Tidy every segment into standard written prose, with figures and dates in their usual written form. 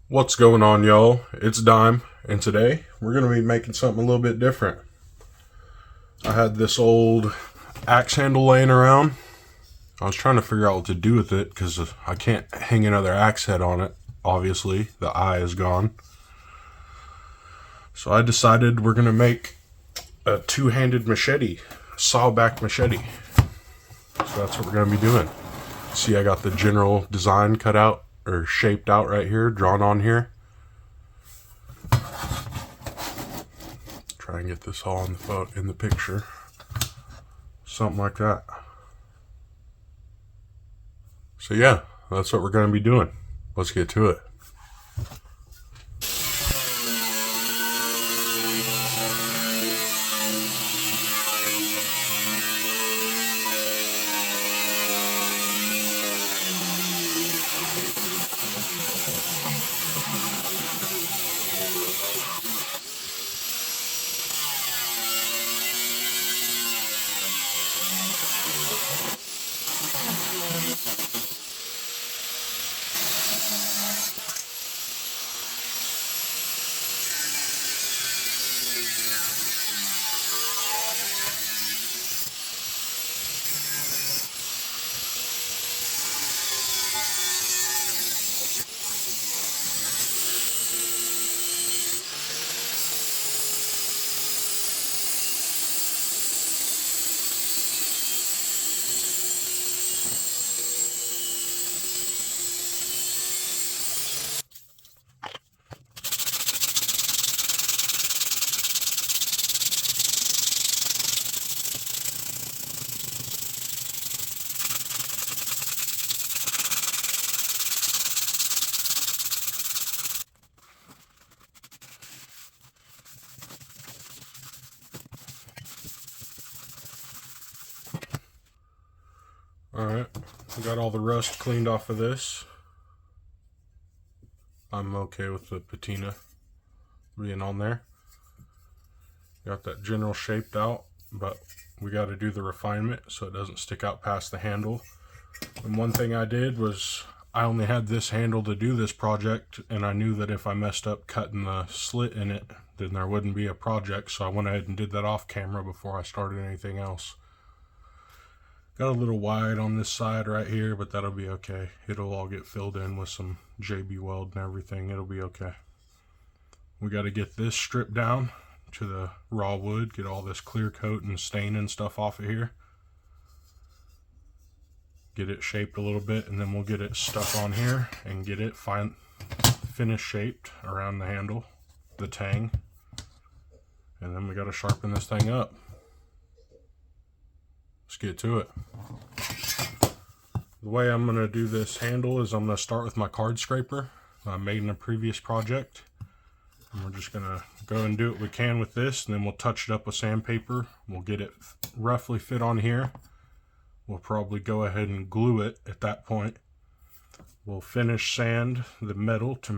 What's going on, y'all? It's Dime, and today we're going to be making something a little bit different. I had this old axe handle laying around. I was trying to figure out what to do with it because I can't hang another axe head on it. Obviously, the eye is gone. So I decided we're going to make a two-handed machete, sawback machete. So that's what we're going to be doing. See, I got the general design cut out or shaped out right here, drawn on here. Try and get this all in the picture. Something like that. So yeah, that's what we're going to be doing. Let's get to it. Alright, I got all the rust cleaned off of this. I'm okay with the patina being on there. Got that general shaped out, but we got to do the refinement so it doesn't stick out past the handle. And one thing I did was I only had this handle to do this project, and I knew that if I messed up cutting the slit in it, then there wouldn't be a project, so I went ahead and did that off camera before I started anything else. Got a little wide on this side right here, but that'll be okay. It'll all get filled in with some JB weld and everything. It'll be okay. We got to get this stripped down to the raw wood, get all this clear coat and stain and stuff off of here. Get it shaped a little bit, and then we'll get it stuck on here and get it finished shaped around the handle, the tang. And then we got to sharpen this thing up. Let's get to it. The way I'm going to do this handle is I'm going to start with my card scraper I made in a previous project. And we're just going to go and do what we can with this, and then we'll touch it up with sandpaper. We'll get it roughly fit on here. We'll probably go ahead and glue it at that point. We'll finish sand the metal to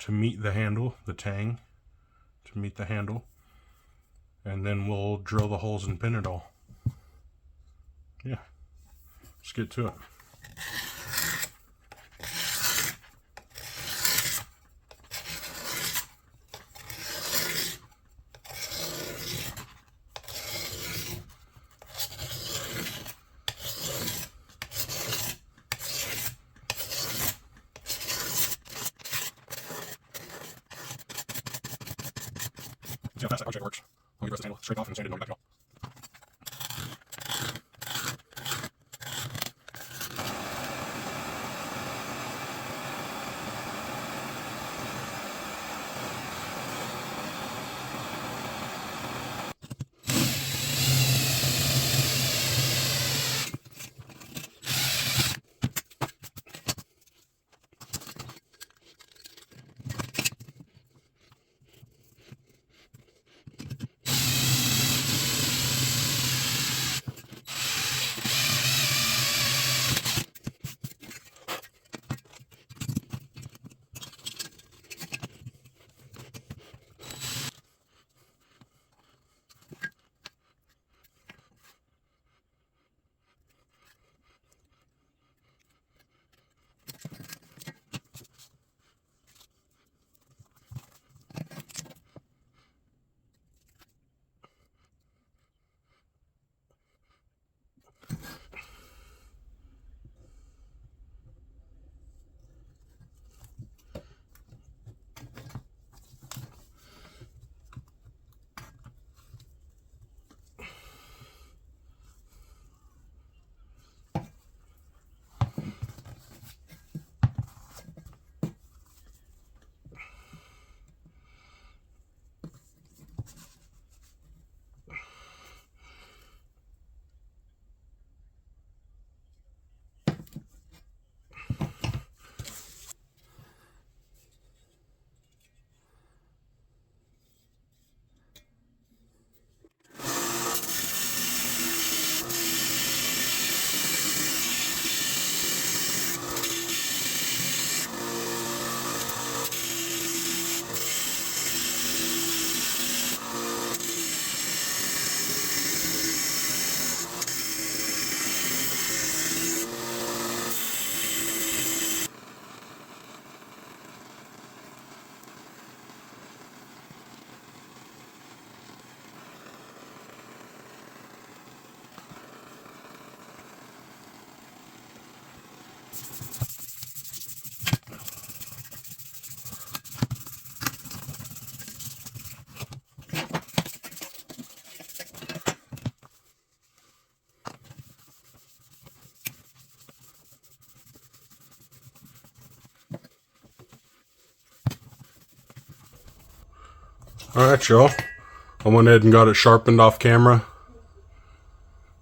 meet the handle, the tang, to meet the handle. And then we'll drill the holes and pin it all. Yeah, let's get to it. See how fast that project works. I'll get the rest of the handle straight off and sanded and I'll get back to y'all. Alright, y'all. I went ahead and got it sharpened off camera.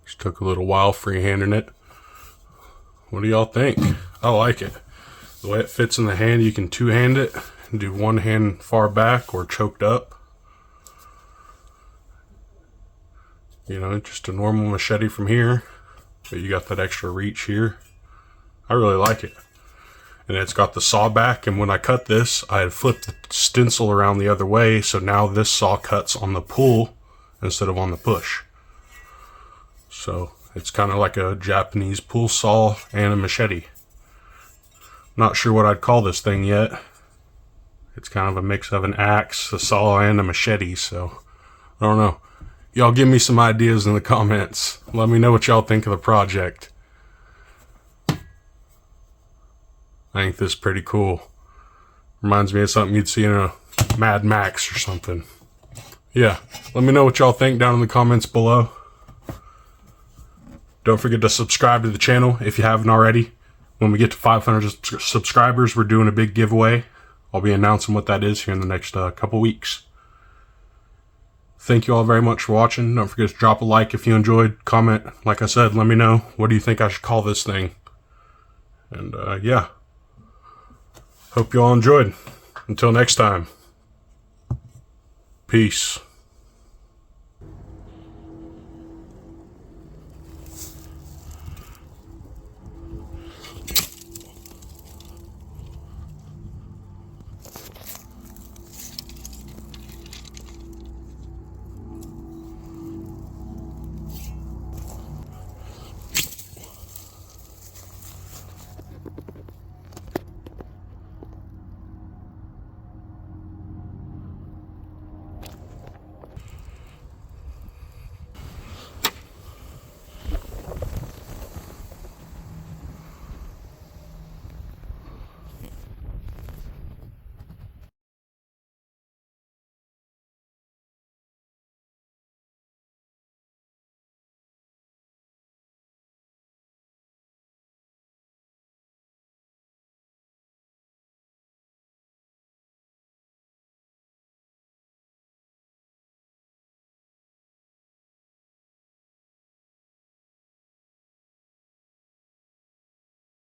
Just took a little while freehanding it. What do y'all think? I like it. The way it fits in the hand, you can two-hand it and do one hand far back or choked up. You know, just a normal machete from here, but you got that extra reach here. I really like it. And it's got the saw back, and when I cut this, I had flipped the stencil around the other way, so now this saw cuts on the pull instead of on the push. So it's kind of like a Japanese pull saw and a machete. Not sure what I'd call this thing yet. It's kind of a mix of an axe, a saw, and a machete, so I don't know. Y'all give me some ideas in the comments. Let me know what y'all think of the project. I think this is pretty cool. Reminds me of something you'd see in a Mad Max or something. Yeah, let me know what y'all think down in the comments below. Don't forget to subscribe to the channel if you haven't already. When we get to 500 subscribers, we're doing a big giveaway. I'll be announcing what that is here in the next couple weeks. Thank you all very much for watching. Don't forget to drop a like if you enjoyed. Comment, like I said, let me know. What do you think I should call this thing? And yeah. Hope you all enjoyed. Until next time. Peace.